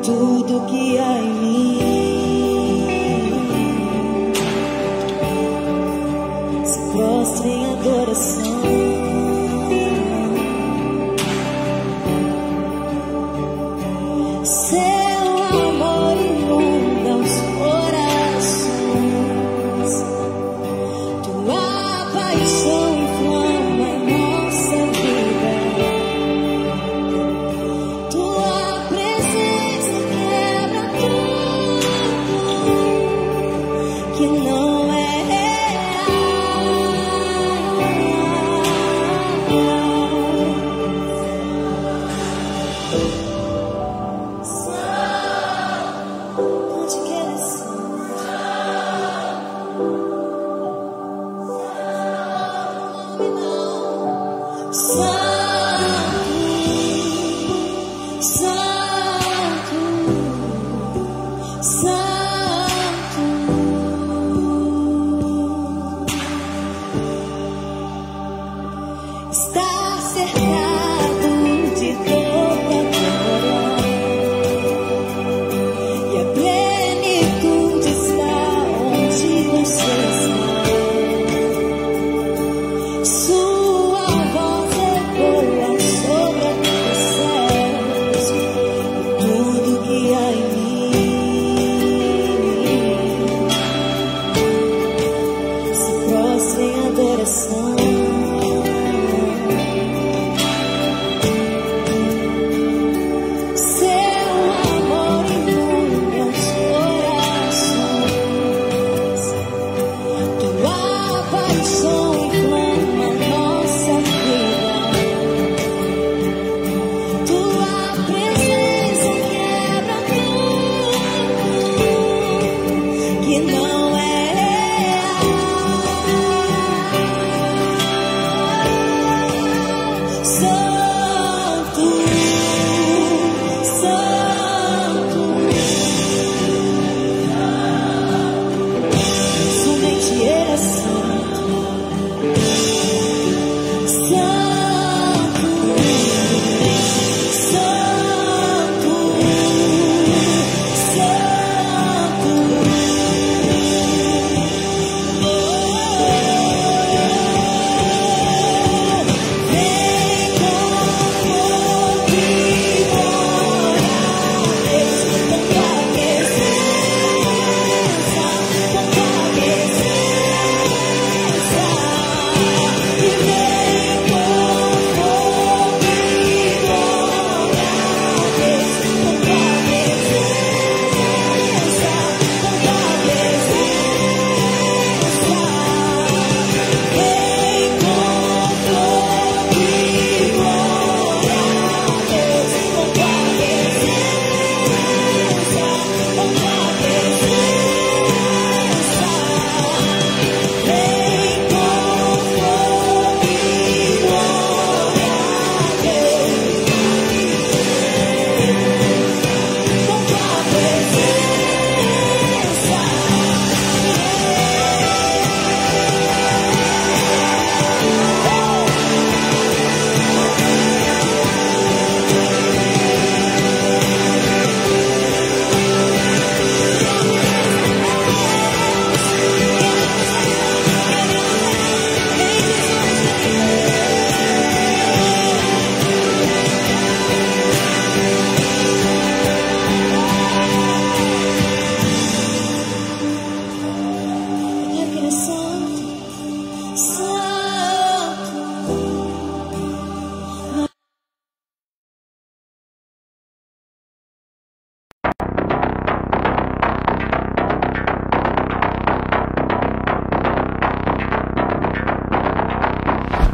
tudo que há em mim se prostra em adoração.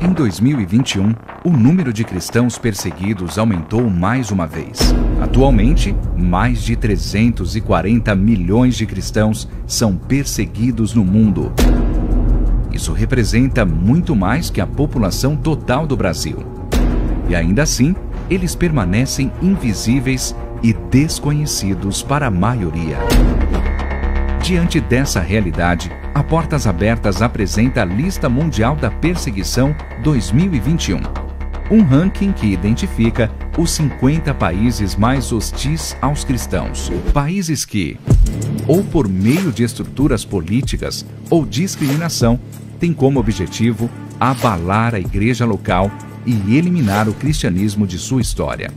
Em 2021, o número de cristãos perseguidos aumentou mais uma vez. Atualmente, mais de 340 milhões de cristãos são perseguidos no mundo. Isso representa muito mais que a população total do Brasil. E ainda assim, eles permanecem invisíveis e desconhecidos para a maioria. Diante dessa realidade, a Portas Abertas apresenta a Lista Mundial da Perseguição 2021. um ranking que identifica os 50 países mais hostis aos cristãos. Países que, ou por meio de estruturas políticas ou discriminação, têm como objetivo abalar a igreja local e eliminar o cristianismo de sua história.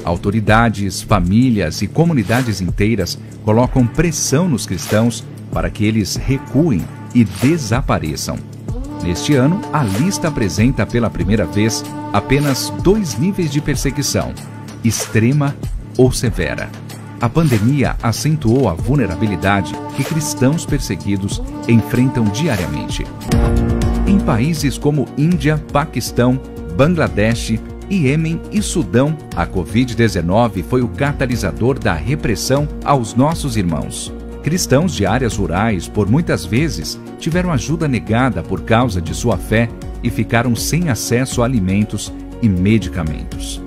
Autoridades, famílias e comunidades inteiras colocam pressão nos cristãos para que eles recuem e desapareçam. Neste ano, a lista apresenta pela primeira vez apenas 2 níveis de perseguição: extrema ou severa. A pandemia acentuou a vulnerabilidade que cristãos perseguidos enfrentam diariamente. Em países como Índia, Paquistão, Bangladesh, Iêmen e Sudão, a Covid-19 foi o catalisador da repressão aos nossos irmãos. Cristãos de áreas rurais, por muitas vezes, tiveram ajuda negada por causa de sua fé e ficaram sem acesso a alimentos e medicamentos.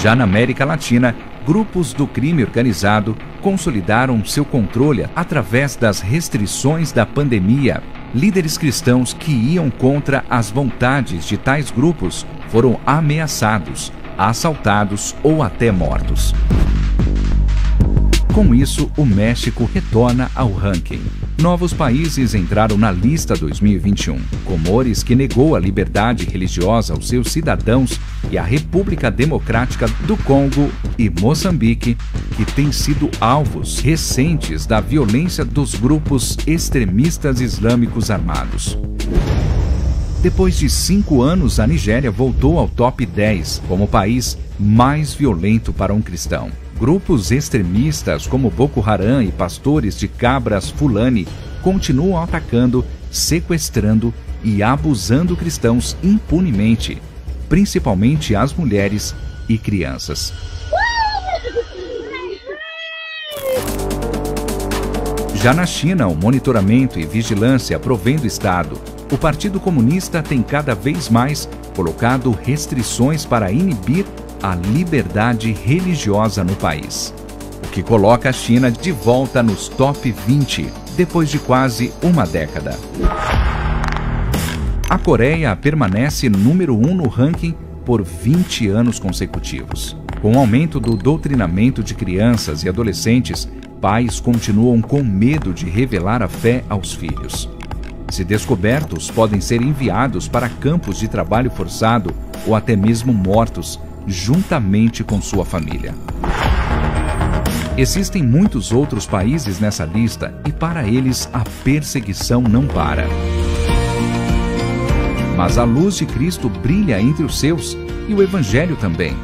Já na América Latina, grupos do crime organizado consolidaram seu controle através das restrições da pandemia. Líderes cristãos que iam contra as vontades de tais grupos foram ameaçados, assaltados ou até mortos. Com isso, o México retorna ao ranking. Novos países entraram na lista 2021. Comores, que negou a liberdade religiosa aos seus cidadãos, e a República Democrática do Congo e Moçambique, que têm sido alvos recentes da violência dos grupos extremistas islâmicos armados. Depois de 5 anos, a Nigéria voltou ao top 10 como o país mais violento para um cristão. Grupos extremistas como Boko Haram e pastores de cabras Fulani continuam atacando, sequestrando e abusando cristãos impunemente, principalmente as mulheres e crianças. Já na China, o monitoramento e vigilância provém do Estado. O Partido Comunista tem cada vez mais colocado restrições para inibir a liberdade religiosa no país, o que coloca a China de volta nos top 20, depois de quase uma década. A Coreia permanece número 1 no ranking por 20 anos consecutivos. Com o aumento do doutrinamento de crianças e adolescentes, pais continuam com medo de revelar a fé aos filhos. Se descobertos, podem ser enviados para campos de trabalho forçado ou até mesmo mortos, juntamente com sua família. Existem muitos outros países nessa lista e para eles a perseguição não para. Mas a luz de Cristo brilha entre os seus e o Evangelho também.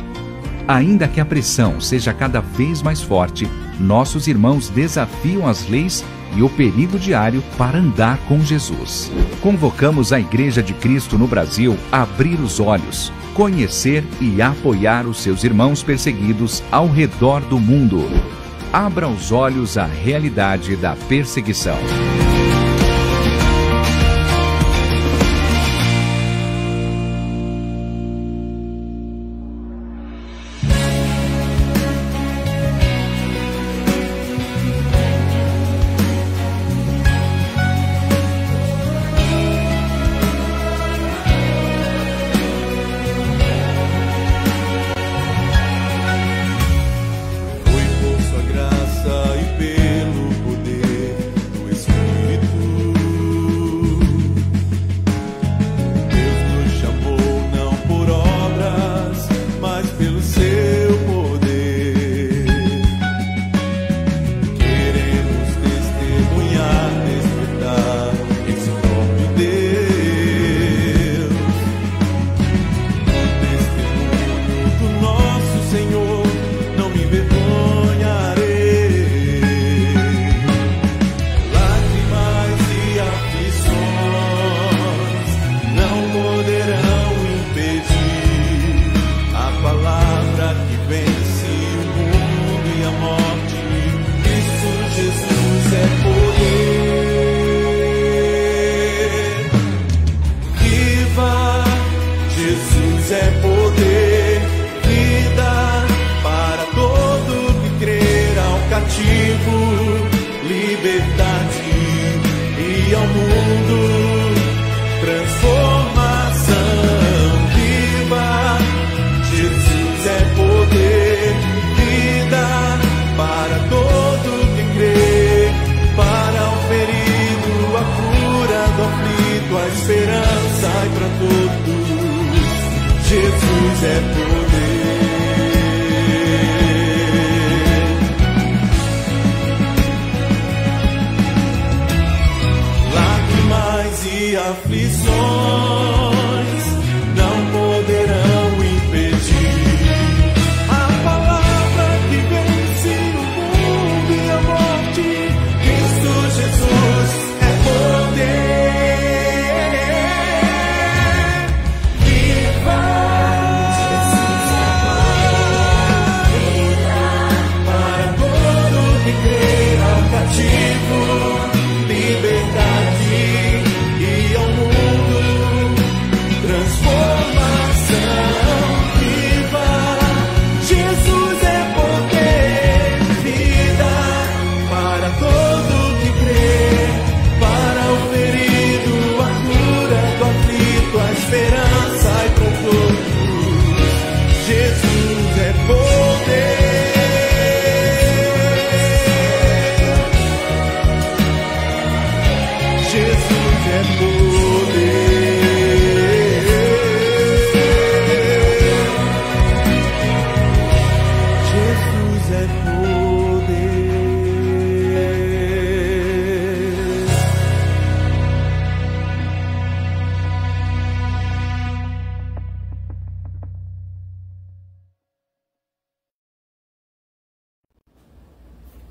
Ainda que a pressão seja cada vez mais forte, nossos irmãos desafiam as leis e o perigo diário para andar com Jesus. Convocamos a Igreja de Cristo no Brasil a abrir os olhos, conhecer e apoiar os seus irmãos perseguidos ao redor do mundo. Abra os olhos à realidade da perseguição. e ao mundo transformação.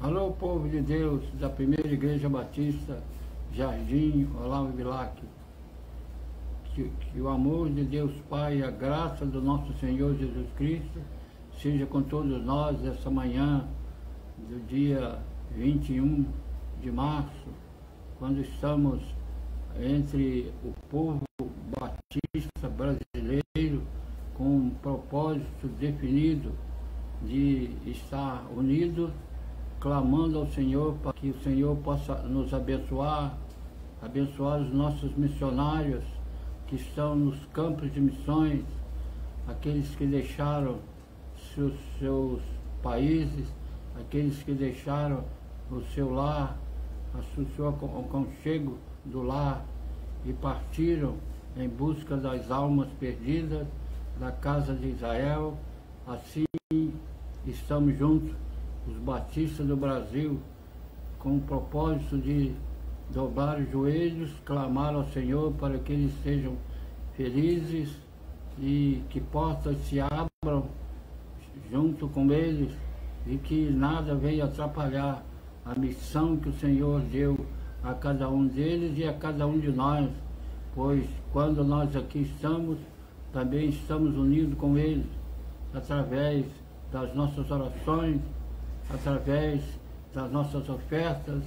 Alô, povo de Deus da Primeira Igreja Batista, Jardim Olavo Bilac. Que o amor de Deus Pai e a graça do nosso Senhor Jesus Cristo seja com todos nós essa manhã do dia 21 de março, quando estamos entre o povo batista brasileiro com um propósito definido de estar unido, clamando ao Senhor para que o Senhor possa nos abençoar, abençoar os nossos missionários que estão nos campos de missões, aqueles que deixaram seus países, aqueles que deixaram o seu lar, o seu aconchego do lar e partiram em busca das almas perdidas da casa de Israel. Assim estamos juntos, os batistas do Brasil, com o propósito de dobrar os joelhos, clamar ao Senhor para que eles sejam felizes e que portas se abram junto com eles e que nada venha atrapalhar a missão que o Senhor deu a cada um deles e a cada um de nós, pois quando nós aqui estamos, também estamos unidos com eles, através das nossas orações, através das nossas ofertas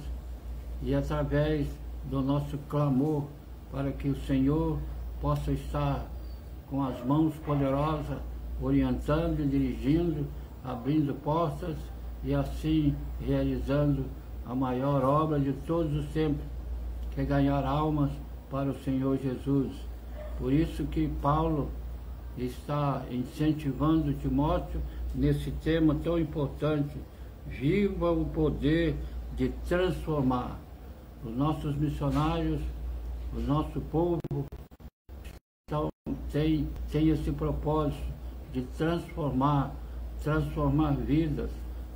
e através do nosso clamor para que o Senhor possa estar com as mãos poderosas, orientando, dirigindo, abrindo portas e assim realizando a maior obra de todos os tempos, que é ganhar almas para o Senhor Jesus. Por isso que Paulo está incentivando Timóteo nesse tema tão importante: viva o poder de transformar. Os nossos missionários, o nosso povo tem esse propósito de transformar vidas,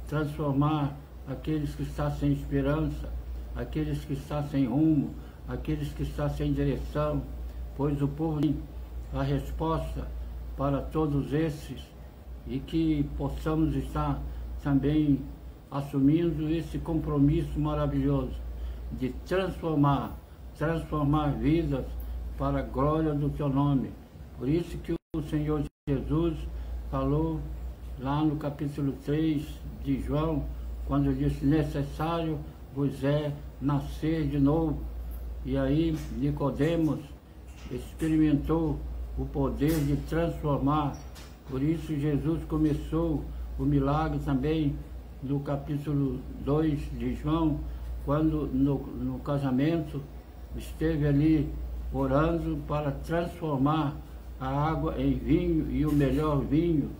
transformar aqueles que estão sem esperança, aqueles que estão sem rumo, aqueles que estão sem direção, pois o povo tem a resposta para todos esses e que possamos estar também assumindo esse compromisso maravilhoso de transformar vidas para a glória do teu nome. Por isso que o Senhor Jesus falou lá no capítulo 3 de João, quando disse: necessário vos é nascer de novo. E aí Nicodemos experimentou o poder de transformar. Por isso Jesus começou o milagre também no capítulo 2 de João, quando no casamento esteve ali orando para transformar a água em vinho e o melhor vinho.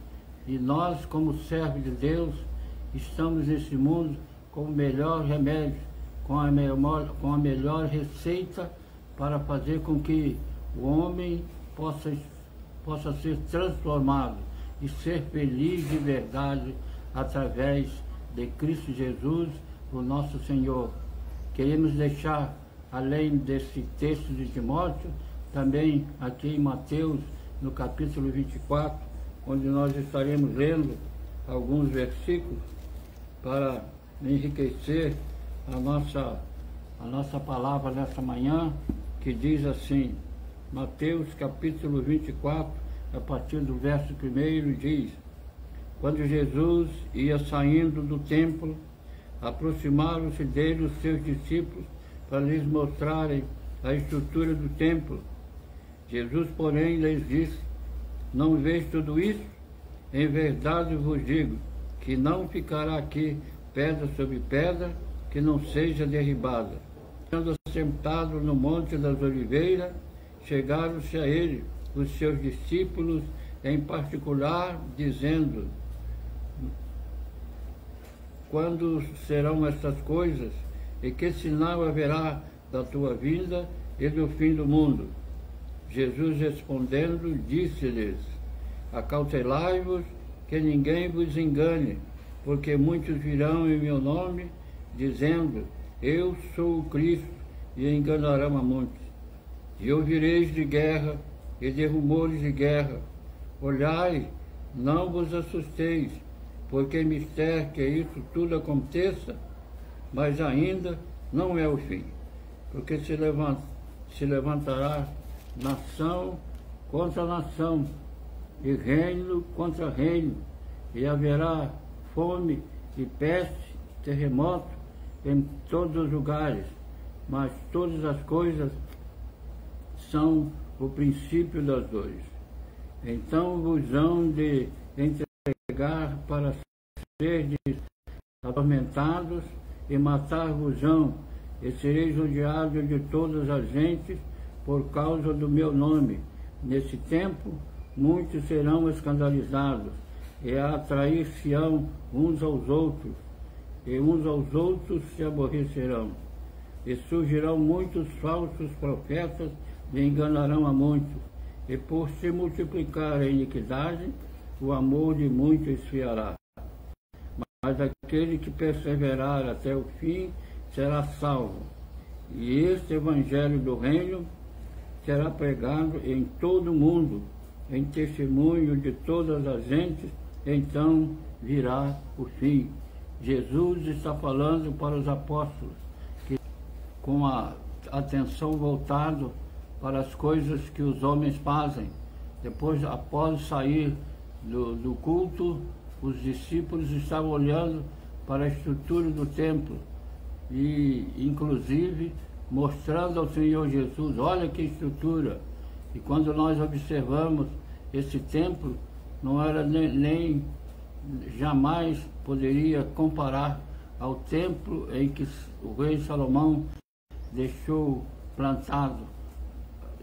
E nós, como servos de Deus, estamos nesse mundo com o melhor remédio, com a melhor receita para fazer com que o homem possa ser transformado e ser feliz de verdade através de Cristo Jesus, o nosso Senhor. Queremos deixar, além desse texto de Timóteo, também aqui em Mateus, no capítulo 24, onde nós estaremos lendo alguns versículos para enriquecer a nossa palavra nessa manhã, que diz assim, Mateus capítulo 24, a partir do verso 1, diz: quando Jesus ia saindo do templo, aproximaram-se dele os seus discípulos para lhes mostrarem a estrutura do templo. Jesus, porém, lhes disse: não vês tudo isso? Em verdade vos digo que não ficará aqui pedra sobre pedra que não seja derribada. Estando sentado no Monte das Oliveiras, chegaram-se a ele os seus discípulos em particular, dizendo: quando serão estas coisas? E que sinal haverá da tua vinda e do fim do mundo? Jesus respondendo, disse-lhes: acautelai-vos que ninguém vos engane, porque muitos virão em meu nome, dizendo: eu sou o Cristo, e enganarão a muitos. E ouvireis de guerra e de rumores de guerra. Olhai, não vos assusteis, porque mister que isso tudo aconteça, mas ainda não é o fim, porque se levantará nação contra nação, e reino contra reino, e haverá fome e peste, terremoto em todos os lugares, mas todas as coisas são o princípio das dores. Então vos hão de entregar para serdes atormentados, e matar-vos-ão, e sereis odiados de todas as gentes por causa do meu nome. Nesse tempo muitos serão escandalizados, e atrair-se-ão uns aos outros, e uns aos outros se aborrecerão. E surgirão muitos falsos profetas, e enganarão a muitos. E por se multiplicar a iniquidade, o amor de muitos esfriará. Mas aquele que perseverar até o fim será salvo. E este evangelho do reino será pregado em todo o mundo, em testemunho de todas as gentes, então virá o fim. Jesus está falando para os apóstolos, que com a atenção voltada para as coisas que os homens fazem. Depois, após sair do culto, os discípulos estavam olhando para a estrutura do templo e, inclusive, mostrando ao Senhor Jesus: olha que estrutura. E quando nós observamos esse templo, não era nem jamais poderia comparar ao templo em que o rei Salomão deixou plantado.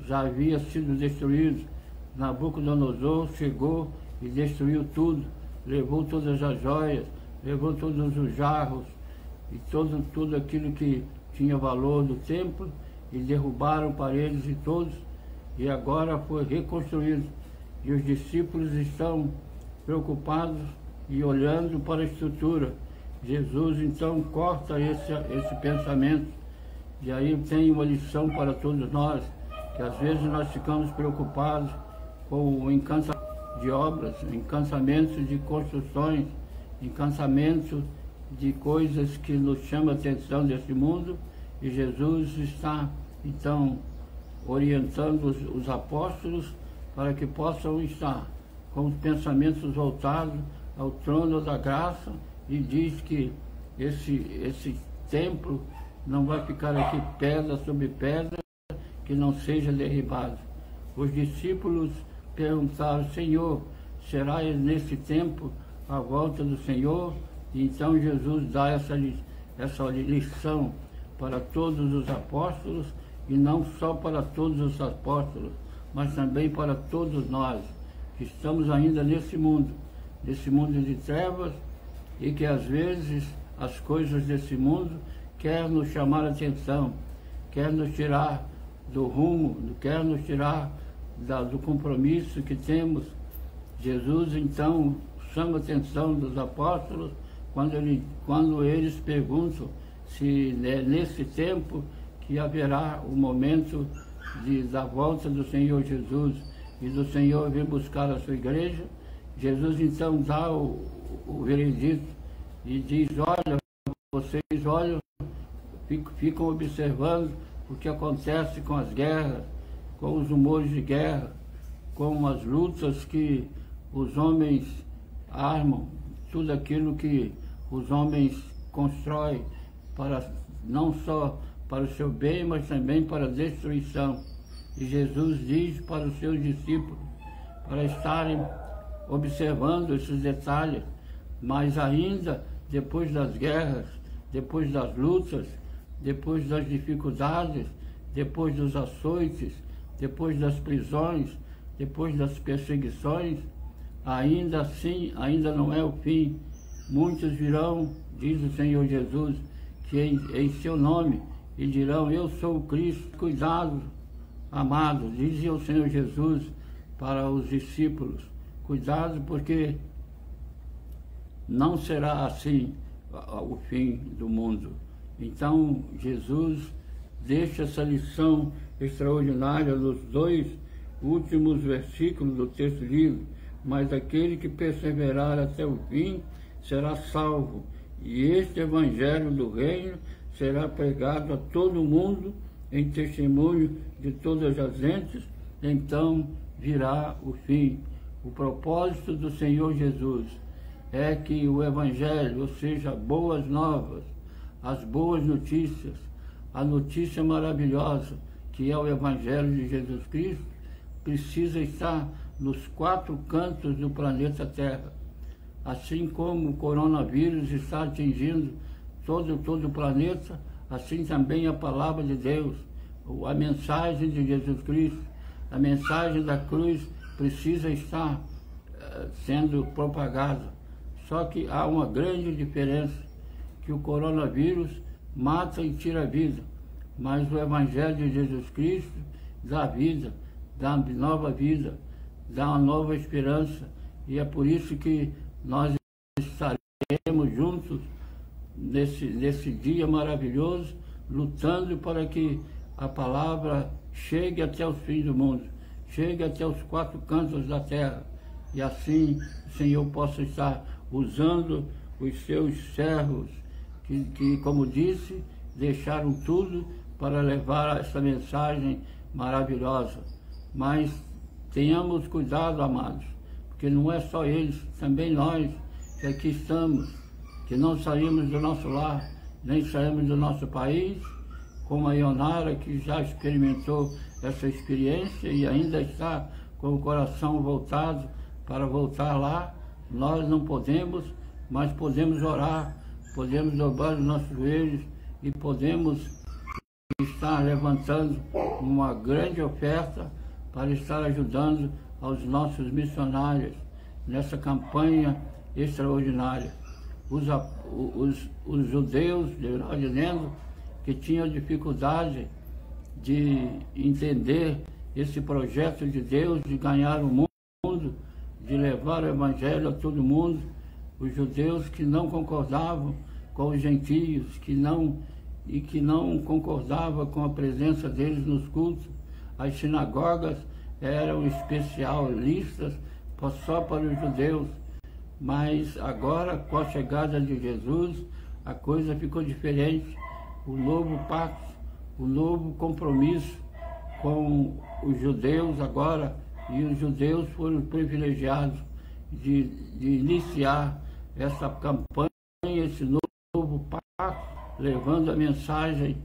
Já havia sido destruído. Nabucodonosor chegou e destruiu tudo, levou todas as joias, levou todos os jarros e tudo aquilo que tinha valor do templo, e derrubaram paredes e todos, e agora foi reconstruído. E os discípulos estão preocupados e olhando para a estrutura. Jesus então corta esse pensamento, e aí tem uma lição para todos nós, que às vezes nós ficamos preocupados com o encansamento de obras, encansamento de construções, encansamento de coisas que nos chamam a atenção desse mundo, e Jesus está então orientando os apóstolos para que possam estar com os pensamentos voltados ao trono da graça, e diz que esse templo não vai ficar aqui pedra sobre pedra que não seja derribado. Os discípulos perguntaram: Senhor, será nesse tempo a volta do Senhor? E então Jesus dá essa lição para todos os apóstolos, e não só para todos os apóstolos, mas também para todos nós, que estamos ainda nesse mundo de trevas, e que às vezes as coisas desse mundo querem nos chamar a atenção, querem nos tirar do rumo, querem nos tirar do compromisso que temos. Jesus então chama a atenção dos apóstolos quando eles perguntam se nesse tempo que haverá o momento da volta do Senhor Jesus e do Senhor vir buscar a sua igreja. Jesus então dá o veredito e diz: olha, vocês olham, ficam observando o que acontece com as guerras, com os rumores de guerra, com as lutas que os homens armam, tudo aquilo que os homens constroem, não só para o seu bem, mas também para a destruição. E Jesus diz para os seus discípulos para estarem observando esses detalhes, mas ainda depois das guerras, depois das lutas, depois das dificuldades, depois dos açoites, depois das prisões, depois das perseguições, ainda assim, ainda não é o fim. Muitos virão, diz o Senhor Jesus, que em seu nome, e dirão: eu sou o Cristo. Cuidado, amados, dizia o Senhor Jesus para os discípulos: cuidado, porque não será assim o fim do mundo. Então Jesus deixa essa lição extraordinária nos 2 últimos versículos do texto livre: mas aquele que perseverar até o fim será salvo. e este evangelho do reino será pregado a todo mundo em testemunho de todas as gentes, então virá o fim. O propósito do Senhor Jesus é que o evangelho, ou seja, boas novas, as boas notícias, a notícia maravilhosa que é o evangelho de Jesus Cristo, precisa estar nos 4 cantos do planeta Terra. Assim como o coronavírus está atingindo todo o planeta, assim também a palavra de Deus, a mensagem de Jesus Cristo, a mensagem da cruz precisa estar sendo propagada. Só que há uma grande diferença, que o coronavírus mata e tira a vida, mas o evangelho de Jesus Cristo dá vida, dá nova vida, dá uma nova esperança, e é por isso que nós estaremos juntos nesse dia maravilhoso, lutando para que a palavra chegue até os fins do mundo, chegue até os 4 cantos da terra, e assim o Senhor possa estar usando os seus servos, que como disse, deixaram tudo para levar essa mensagem maravilhosa. Mas tenhamos cuidado, amados, porque não é só eles, também nós que aqui estamos, que não saímos do nosso lar, nem saímos do nosso país, como a Ionara, que já experimentou essa experiência e ainda está com o coração voltado para voltar lá. Nós não podemos, mas podemos orar, podemos dobrar os nossos joelhos e podemos estar levantando uma grande oferta para estar ajudando aos nossos missionários nessa campanha extraordinária. Os judeus, dizendo que tinham dificuldade de entender esse projeto de Deus, de ganhar o mundo, de levar o evangelho a todo mundo, os judeus que não concordavam com os gentios, que não concordavam com a presença deles nos cultos. As sinagogas eram especialistas só para os judeus, mas agora, com a chegada de Jesus, a coisa ficou diferente. O novo pacto, o novo compromisso com os judeus agora, e os judeus foram privilegiados de iniciar essa campanha, esse novo pacto, levando a mensagem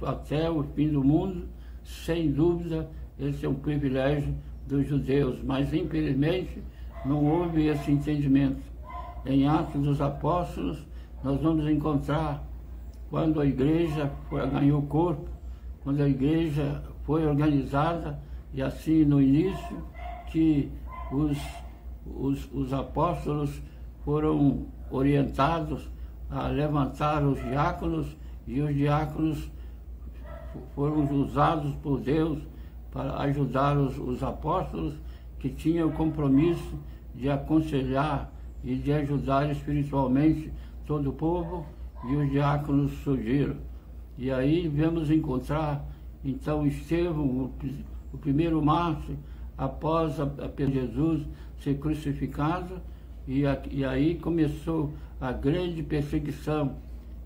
até o fim do mundo. Sem dúvida, esse é um privilégio dos judeus, mas infelizmente não houve esse entendimento. Em Atos dos Apóstolos, nós vamos encontrar quando a igreja ganhou corpo, quando a igreja foi organizada, e assim no início, que os apóstolos foram orientados a levantar os diáconos, e os diáconos foram usados por Deus para ajudar os apóstolos, que tinham o compromisso de aconselhar e de ajudar espiritualmente todo o povo, e os diáconos surgiram. E aí vamos encontrar então Estevão, o primeiro mártir, após Jesus ser crucificado, e aí começou a grande perseguição,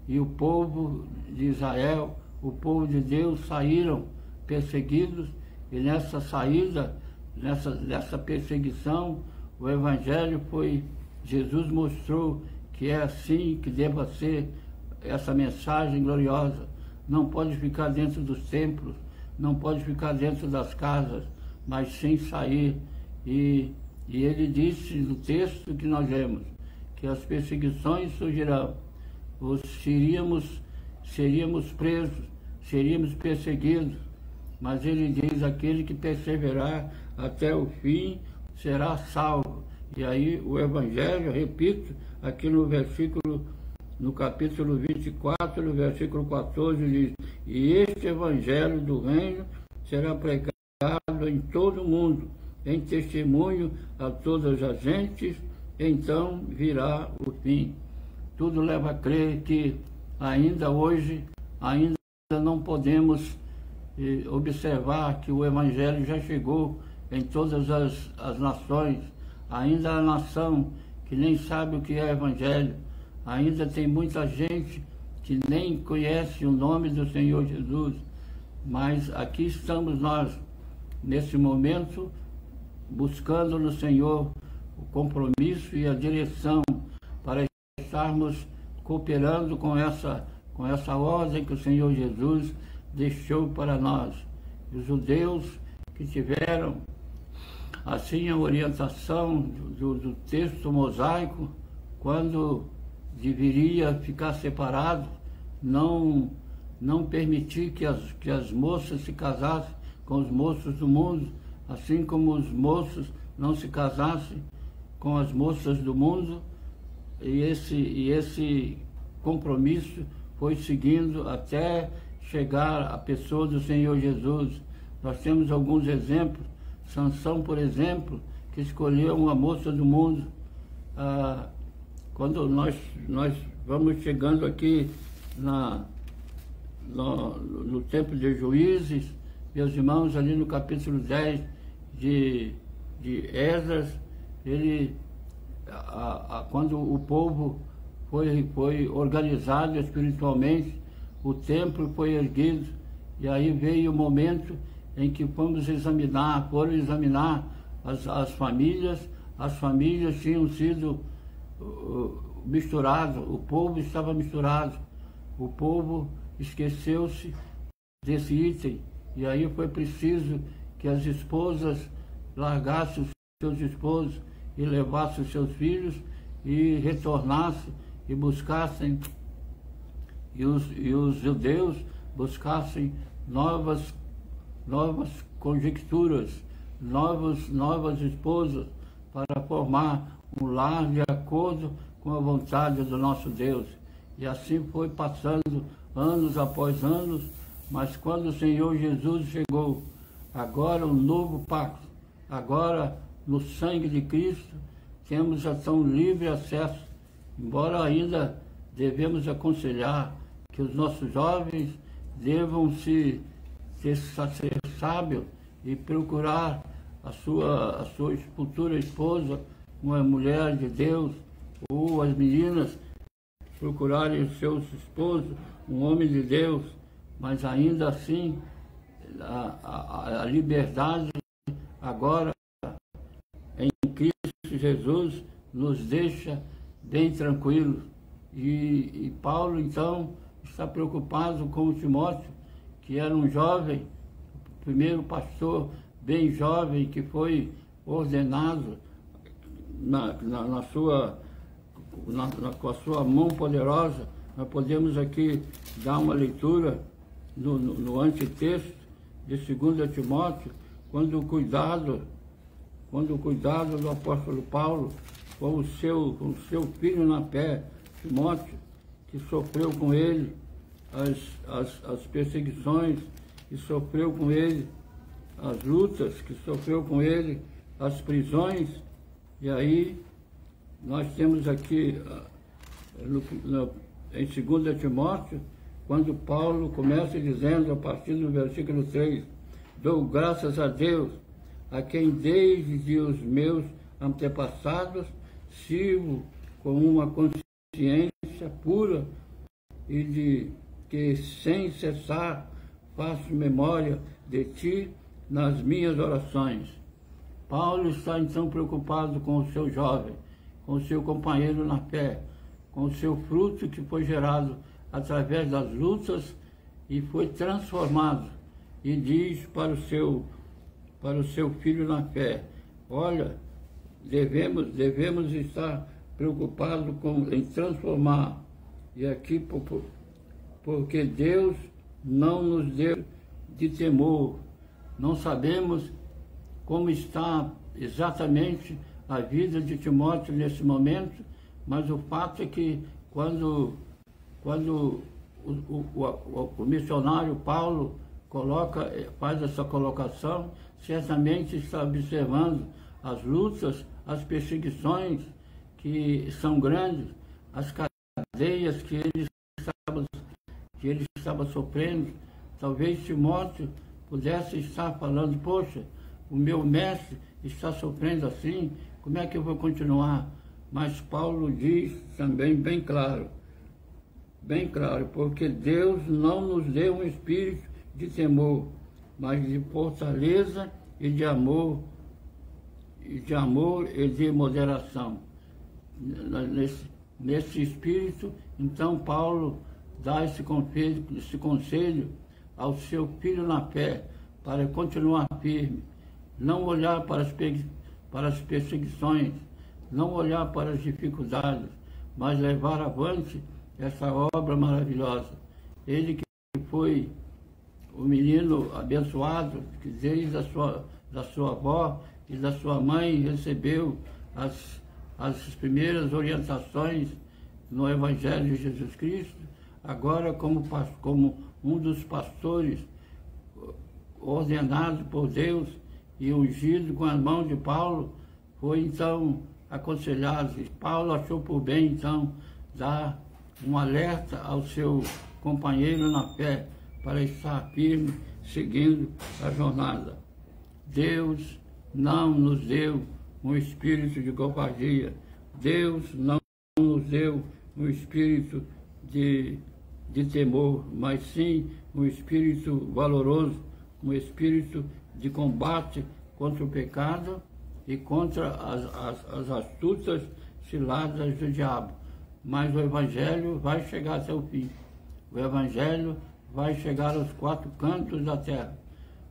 e o povo de Israel, o povo de Deus, saíram perseguidos, e nessa saída, nessa perseguição, o Evangelho Jesus mostrou que é assim que deva ser essa mensagem gloriosa. Não pode ficar dentro dos templos, não pode ficar dentro das casas, mas sim sair. E ele disse no texto que nós lemos, que as perseguições surgirão, seríamos presos, seríamos perseguidos, mas ele diz: aquele que perseverar até o fim será salvo. E aí o Evangelho, repito, aqui no capítulo 24, no versículo 14, diz: e este Evangelho do reino será pregado em todo o mundo, em testemunho a todas as gentes, então virá o fim. Tudo leva a crer que ainda hoje, ainda não podemos observar que o Evangelho já chegou em todas as nações. Ainda há nação que nem sabe o que é Evangelho. ainda tem muita gente que nem conhece o nome do Senhor Jesus, mas aqui estamos nós, nesse momento, buscando no Senhor o compromisso e a direção para estarmos cooperando com essa ordem que o Senhor Jesus deixou para nós. Os judeus que tiveram assim a orientação do texto mosaico, quando deveria ficar separado, não permitir que as moças se casassem com os moços do mundo, assim como os moços não se casassem com as moças do mundo, e esse compromisso foi seguindo até chegar à pessoa do Senhor Jesus. Nós temos alguns exemplos. Sansão, por exemplo, que escolheu uma moça do mundo. Quando nós vamos chegando aqui no tempo de Juízes, meus irmãos, ali no capítulo 10 de Esdras, quando o povo foi organizado espiritualmente, o templo foi erguido, e aí veio o momento em que foram examinar as famílias. As famílias tinham sido misturadas, o povo estava misturado, o povo esqueceu-se desse item, e aí foi preciso que as esposas largassem os seus esposos e levassem os seus filhos e retornassem e buscassem, e os judeus buscassem novas conjecturas, novas esposas, para formar um lar de acordo com a vontade do nosso Deus. E assim foi passando anos após anos, mas quando o Senhor Jesus chegou, agora um novo pacto, agora no sangue de Cristo, temos então livre acesso, embora ainda devemos aconselhar que os nossos jovens devam ser sábios e procurar a sua futura esposa, uma mulher de Deus, ou as meninas procurarem os seus esposos, um homem de Deus, mas ainda assim a liberdade agora em Cristo Jesus nos deixa bem tranquilos. E Paulo então está preocupado com o Timóteo, que era um jovem, o primeiro pastor bem jovem que foi ordenado com a sua mão poderosa. Nós podemos aqui dar uma leitura no antitexto de 2 Timóteo, quando o cuidado do apóstolo Paulo com o seu filho na fé, Timóteo, que sofreu com ele as perseguições, que sofreu com ele as lutas, que sofreu com ele as prisões. E aí nós temos aqui em 2 Timóteo, quando Paulo começa dizendo, a partir do versículo 3, dou graças a Deus, a quem desde os meus antepassados sirvo com uma consciência pura e de que sem cessar faço memória de ti nas minhas orações. Paulo está então preocupado com o seu jovem, com o seu companheiro na fé, com o seu fruto que foi gerado através das lutas e foi transformado, e diz para o seu filho na fé: olha, devemos estar preocupados em transformar, e aqui porque Deus não nos deu de temor. Não sabemos como está exatamente a vida de Timóteo nesse momento, mas o fato é que quando o missionário Paulo faz essa colocação, certamente está observando as lutas, as perseguições que são grandes, as cadeias que ele estava sofrendo. Talvez Timóteo pudesse estar falando: poxa, o meu mestre está sofrendo assim, como é que eu vou continuar Mas Paulo diz também bem claro, porque Deus não nos deu um espírito de temor, mas de fortaleza e de amor e de moderação. Nesse espírito, então Paulo dá esse conselho ao seu filho na fé, para continuar firme, não olhar para as perseguições, não olhar para as dificuldades, mas levar avante essa obra maravilhosa. Ele que foi o menino abençoado, que desde da sua avó e da sua mãe recebeu as primeiras orientações no Evangelho de Jesus Cristo, agora como um dos pastores ordenado por Deus e ungido com a mão de Paulo, foi então aconselhado. Paulo achou por bem então dar um alerta ao seu companheiro na fé, para estar firme, seguindo a jornada. Deus não nos deu um espírito de covardia. Deus não nos deu um espírito de temor, mas sim um espírito valoroso, um espírito de combate contra o pecado e contra as astutas ciladas do diabo. Mas o Evangelho vai chegar até o fim. O Evangelho vai chegar aos quatro cantos da terra.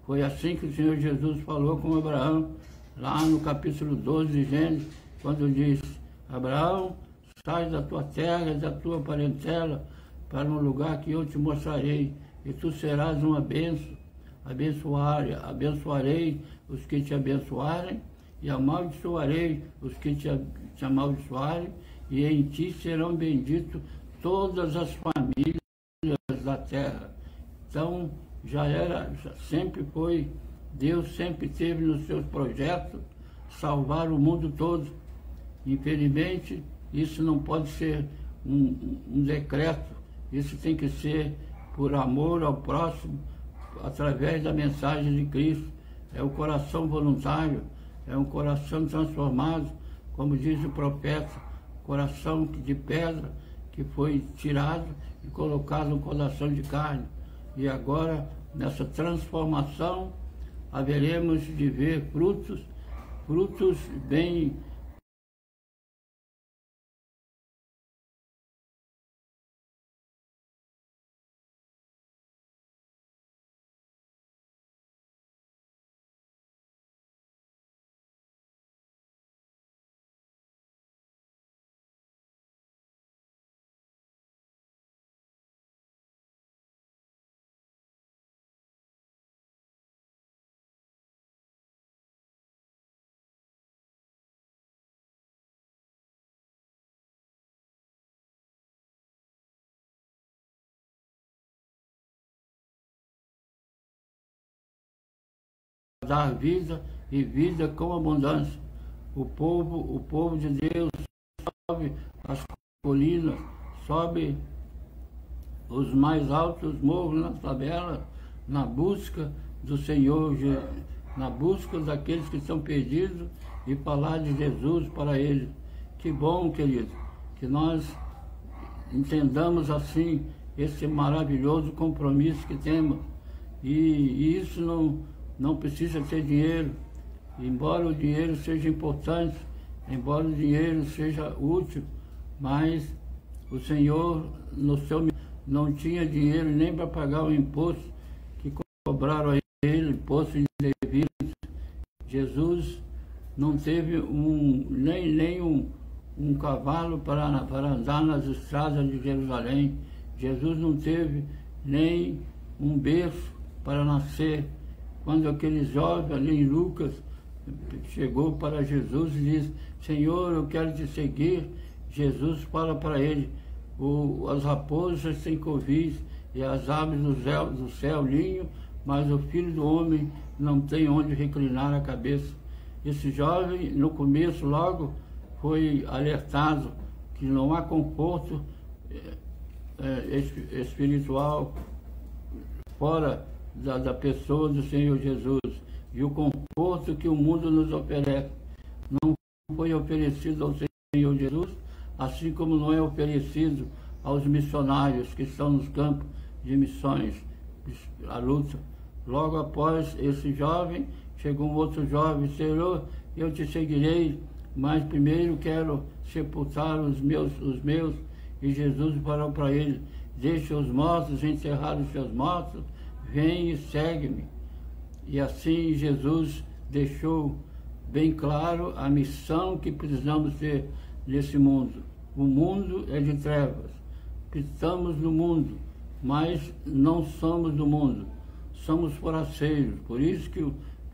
Foi assim que o Senhor Jesus falou com Abraão, lá no capítulo 12 de Gênesis, quando disse: Abraão, sai da tua terra e da tua parentela para um lugar que eu te mostrarei, e tu serás uma bênção. Abençoarei os que te abençoarem, e amaldiçoarei os que te amaldiçoarem, e em ti serão benditos todas as famílias da terra. Então, sempre foi, Deus sempre teve nos seus projetos salvar o mundo todo. Infelizmente, isso não pode ser um decreto, isso tem que ser por amor ao próximo, através da mensagem de Cristo. É o coração voluntário, é um coração transformado, como diz o profeta, coração de pedra que foi tirado e colocado no coração de carne. E agora, nessa transformação, haveremos de ver frutos bem dar vida e vida com abundância. O povo de Deus sobe as colinas, sobe os mais altos morros nas tabelas, na busca do Senhor, na busca daqueles que estão perdidos, e falar de Jesus para eles. Que bom, querido, que nós entendamos assim esse maravilhoso compromisso que temos. E isso não precisa ter dinheiro, embora o dinheiro seja importante, embora o dinheiro seja útil, mas o Senhor não tinha dinheiro nem para pagar o imposto que cobraram a ele, imposto indevido. Jesus não teve nem um cavalo para andar nas estradas de Jerusalém. Jesus não teve nem um berço para nascer. Quando aquele jovem ali em Lucas chegou para Jesus e disse: Senhor, eu quero te seguir, Jesus fala para ele: as raposas têm covis e as aves do céu ninho, mas o Filho do Homem não tem onde reclinar a cabeça. Esse jovem, no começo logo, foi alertado que não há conforto espiritual fora da pessoa do Senhor Jesus, e o conforto que o mundo nos oferece não foi oferecido ao Senhor Jesus, assim como não é oferecido aos missionários que estão nos campos de missões, a luta. Logo após esse jovem, chegou um outro jovem: Senhor, eu te seguirei, mas primeiro quero sepultar os meus. E Jesus falou para ele: deixa os mortos enterrar os seus mortos, vem e segue-me. E assim Jesus deixou bem claro a missão que precisamos ter nesse mundo. O mundo é de trevas, estamos no mundo, mas não somos do mundo, somos forasteiros. Por isso que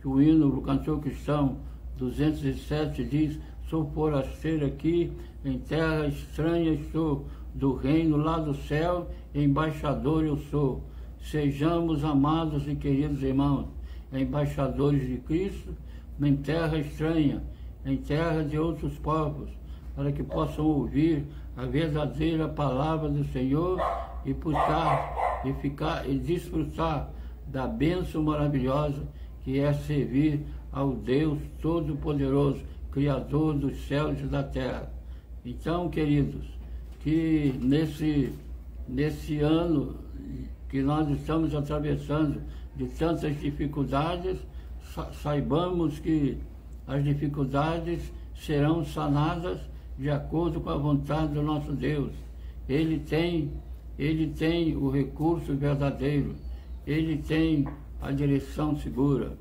o hino do cantor cristão 207 diz: sou forasteiro aqui, em terra estranha estou, do reino lá do céu, embaixador eu sou. Sejamos amados e queridos irmãos, embaixadores de Cristo, em terra estranha, em terra de outros povos, para que possam ouvir a verdadeira palavra do Senhor e buscar e ficar e desfrutar da bênção maravilhosa que é servir ao Deus Todo-Poderoso, Criador dos céus e da terra. Então, queridos, que nesse ano que nós estamos atravessando de tantas dificuldades, saibamos que as dificuldades serão sanadas de acordo com a vontade do nosso Deus. Ele tem o recurso verdadeiro, Ele tem a direção segura.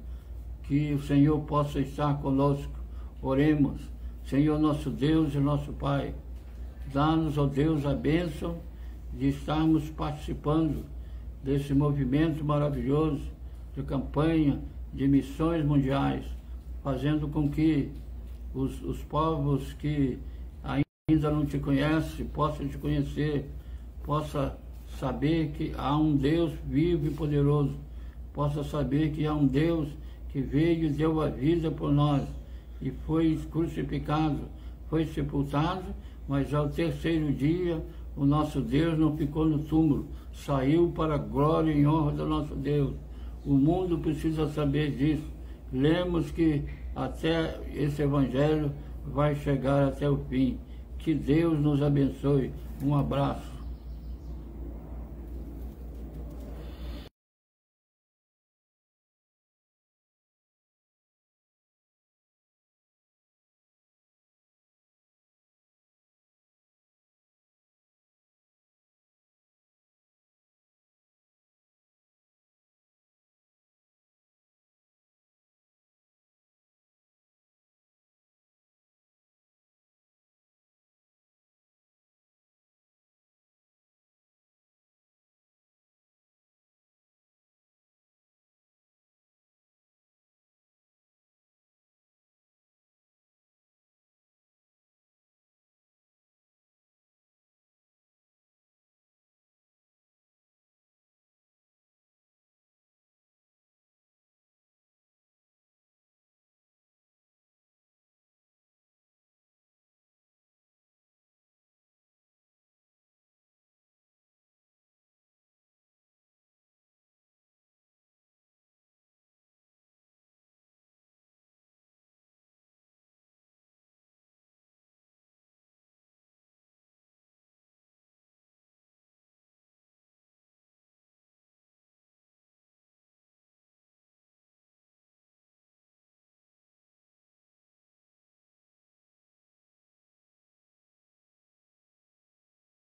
Que o Senhor possa estar conosco. Oremos. Senhor nosso Deus e nosso Pai, dá-nos, ó Deus, a bênção de estarmos participando desse movimento maravilhoso de campanha de missões mundiais, fazendo com que os povos que ainda não te conhecem possam te conhecer, possa saber que há um Deus vivo e poderoso, possa saber que há um Deus que veio e deu a vida por nós e foi crucificado, foi sepultado, mas ao terceiro dia o nosso Deus não ficou no túmulo, saiu para a glória e honra do nosso Deus. O mundo precisa saber disso. Lemos que até esse evangelho vai chegar até o fim. Que Deus nos abençoe. Um abraço.